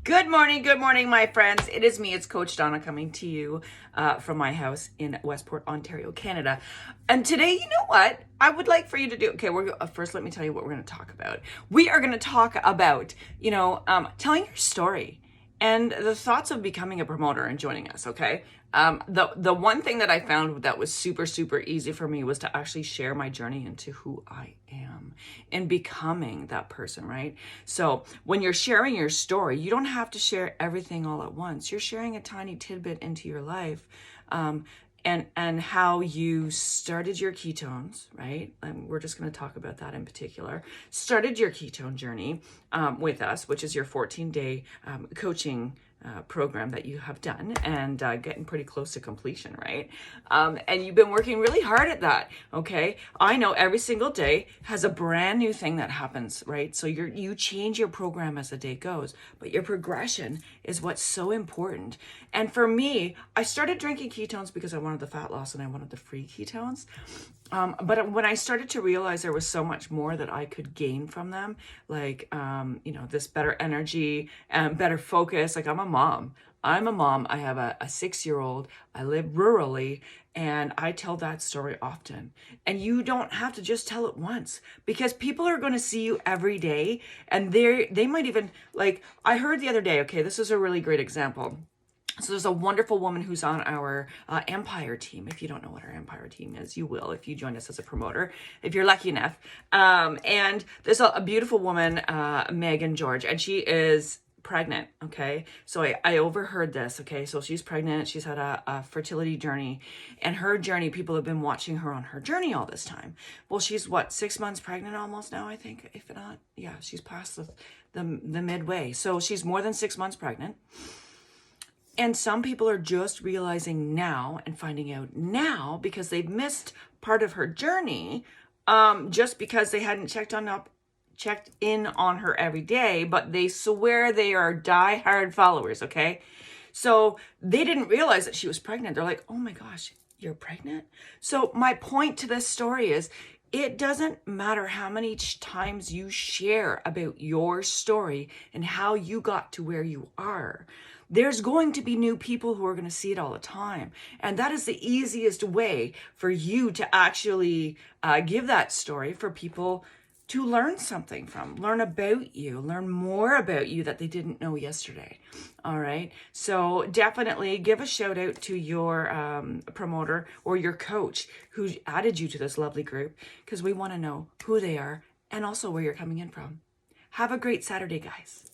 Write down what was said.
Good morning, my friends. It is me, it's Coach Donna coming to you from my house in Westport, Ontario, Canada. And today, you know what? I would like for you to do, okay, first let me tell you what we're going to talk about. We are going to talk about, telling your story and the thoughts of becoming a promoter and joining us, okay? The one thing that I found that was super easy for me was to actually share my journey into who I am and becoming that person, right? So when you're sharing your story, you don't have to share everything all at once. You're sharing a tiny tidbit into your life, and how you started your ketones, right? And we're just going to talk about that in particular. Started your ketone journey with us, which is your 14-day coaching program that you have done and getting pretty close to completion, right? And you've been working really hard at that, okay? I know every single day has a brand new thing that happens, right? So you change your program as the day goes, but your progression is what's so important. And for me, I started drinking ketones because I wanted the fat loss and I wanted the free ketones. But when I started to realize there was so much more that I could gain from them, like, this better energy and better focus. Like I'm a mom. I have a 6-year-old. I live rurally and I tell that story often. And you don't have to just tell it once because people are going to see you every day. And they might even, like, I heard the other day, okay, this is a really great example. So there's a wonderful woman who's on our Empire team. If you don't know what our Empire team is, you will if you join us as a promoter, if you're lucky enough. And there's a beautiful woman, Megan George, and she is pregnant, okay? So I overheard this, okay? So she's pregnant. She's had a fertility journey. And her journey, people have been watching her on her journey all this time. Well, she's, 6 months pregnant almost now, I think, if not. Yeah, she's past the midway. So she's more than 6 months pregnant. And some people are just realizing now and finding out now because they've missed part of her journey, just because they hadn't checked in on her every day, but they swear they are diehard followers, okay? So they didn't realize that she was pregnant. They're like, oh my gosh, you're pregnant? So my point to this story is, it doesn't matter how many times you share about your story and how you got to where you are. There's going to be new people who are going to see it all the time. And that is the easiest way for you to actually give that story for people to learn something from, learn about you, learn more about you that they didn't know yesterday. All right. So definitely give a shout out to your promoter or your coach who added you to this lovely group, because we want to know who they are and also where you're coming in from. Have a great Saturday, guys.